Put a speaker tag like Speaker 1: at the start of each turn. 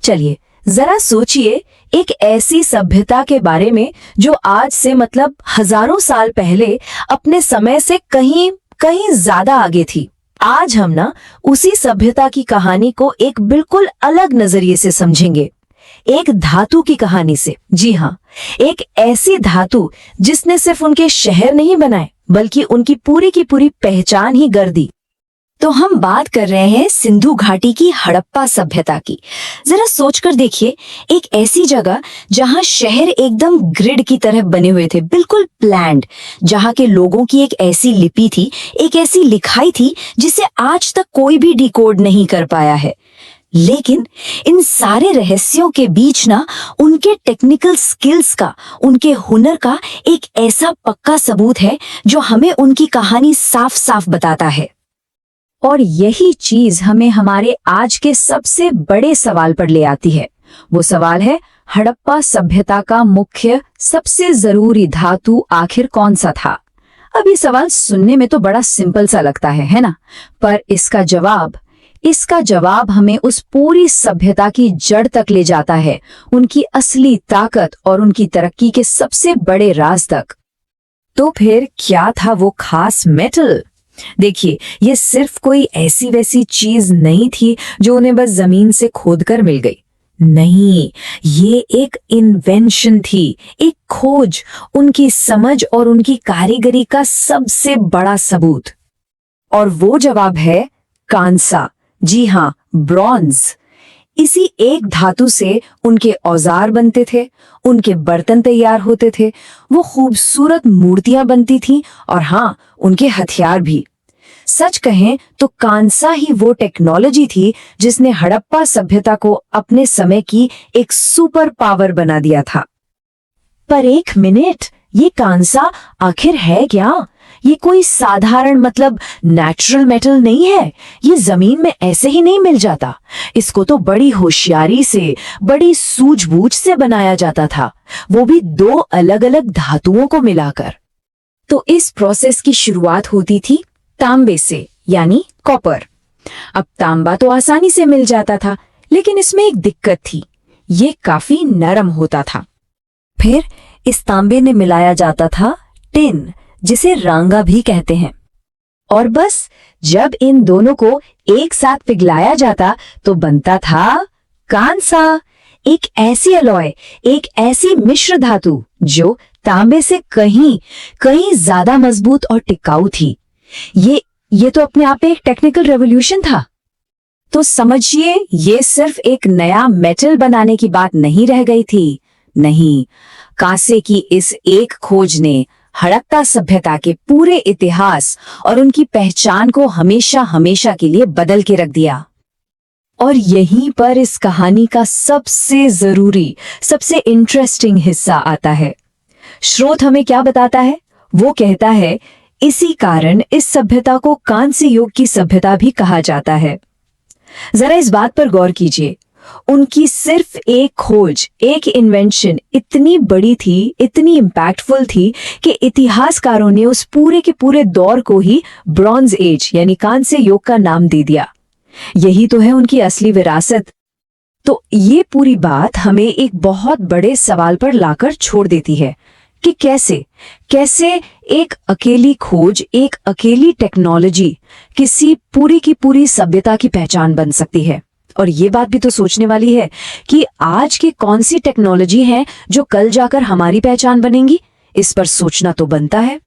Speaker 1: चलिए जरा सोचिए एक ऐसी सभ्यता के बारे में जो आज से मतलब हजारों साल पहले अपने समय से कहीं कहीं ज्यादा आगे थी। आज हम ना उसी सभ्यता की कहानी को एक बिल्कुल अलग नजरिए से समझेंगे, एक धातु की कहानी से। जी हाँ, एक ऐसी धातु जिसने सिर्फ उनके शहर नहीं बनाए बल्कि उनकी पूरी की पूरी पहचान ही गढ़ दी। तो हम बात कर रहे हैं सिंधु घाटी की हड़प्पा सभ्यता की। जरा सोचकर देखिए, एक ऐसी जगह जहां शहर एकदम ग्रिड की तरह बने हुए थे, बिल्कुल प्लान्ड, जहां के लोगों की एक ऐसी लिपि थी, एक ऐसी लिखाई थी जिसे आज तक कोई भी डिकोड नहीं कर पाया है। लेकिन इन सारे रहस्यों के बीच ना उनके टेक्निकल स्किल्स का, उनके हुनर का एक ऐसा पक्का सबूत है जो हमें उनकी कहानी साफ साफ बताता है। और यही चीज हमें हमारे आज के सबसे बड़े सवाल पर ले आती है। वो सवाल है, हड़प्पा सभ्यता का मुख्य सबसे जरूरी धातु आखिर कौन सा था? अब ये सवाल सुनने में तो बड़ा सिंपल सा लगता है ना? पर इसका जवाब हमें उस पूरी सभ्यता की जड़ तक ले जाता है, उनकी असली ताकत और उनकी तरक्की के सबसे बड़े राज तक। तो फिर क्या था वो खास मेटल? देखिए, ये सिर्फ कोई ऐसी वैसी चीज नहीं थी जो उन्हें बस जमीन से खोदकर मिल गई। नहीं, ये एक इन्वेंशन थी, एक खोज, उनकी समझ और उनकी कारीगरी का सबसे बड़ा सबूत। और वो जवाब है कांसा। जी हाँ, ब्रॉन्ज। इसी एक धातु से उनके औजार बनते थे, उनके बर्तन तैयार होते थे, वो खूबसूरत मूर्तियां बनती थीं और हाँ, उनके हथियार भी। सच कहें तो कांसा ही वो टेक्नोलॉजी थी जिसने हड़प्पा सभ्यता को अपने समय की एक सुपर पावर बना दिया था। पर एक मिनट, ये कांसा आखिर है क्या? ये कोई साधारण मतलब नेचुरल मेटल नहीं है। ये जमीन में ऐसे ही नहीं मिल जाता। इसको तो बड़ी होशियारी से, बड़ी सूझबूझ से बनाया जाता था, वो भी दो अलग अलग धातुओं को मिलाकर। तो इस प्रोसेस की शुरुआत होती थी तांबे से, यानी कॉपर। अब तांबा तो आसानी से मिल जाता था, लेकिन इसमें एक दिक्कत थी, ये काफी नरम होता था। फिर इस तांबे में मिलाया जाता था टिन, जिसे रांगा भी कहते हैं। और बस जब इन दोनों को एक साथ पिघलाया जाता तो बनता था कांसा, एक ऐसी अलॉय, एक ऐसी मिश्र धातु जो तांबे से कहीं कहीं ज्यादा मजबूत और टिकाऊ थी। ये तो अपने आप में एक टेक्निकल रेवोल्यूशन था। तो समझिए, ये सिर्फ एक नया मेटल बनाने की बात नहीं रह गई थी। नहीं, कांसे की इस एक खोज ने हड़प्पा सभ्यता के पूरे इतिहास और उनकी पहचान को हमेशा हमेशा के लिए बदल के रख दिया। और यहीं पर इस कहानी का सबसे जरूरी, सबसे इंटरेस्टिंग हिस्सा आता है। स्रोत हमें क्या बताता है? वो कहता है, इसी कारण इस सभ्यता को कांस्य युग की सभ्यता भी कहा जाता है। जरा इस बात पर गौर कीजिए, उनकी सिर्फ एक खोज, एक इन्वेंशन इतनी बड़ी थी, इतनी इम्पैक्टफुल थी कि इतिहासकारों ने उस पूरे के पूरे दौर को ही ब्रॉन्ज एज यानी कांस्य युग का नाम दे दिया। यही तो है उनकी असली विरासत। तो ये पूरी बात हमें एक बहुत बड़े सवाल पर लाकर छोड़ देती है कि कैसे एक अकेली खोज, एक अकेली टेक्नोलॉजी किसी पूरी की पूरी सभ्यता की पहचान बन सकती है। और ये बात भी तो सोचने वाली है कि आज की कौन सी टेक्नोलॉजी है जो कल जाकर हमारी पहचान बनेंगी। इस पर सोचना तो बनता है।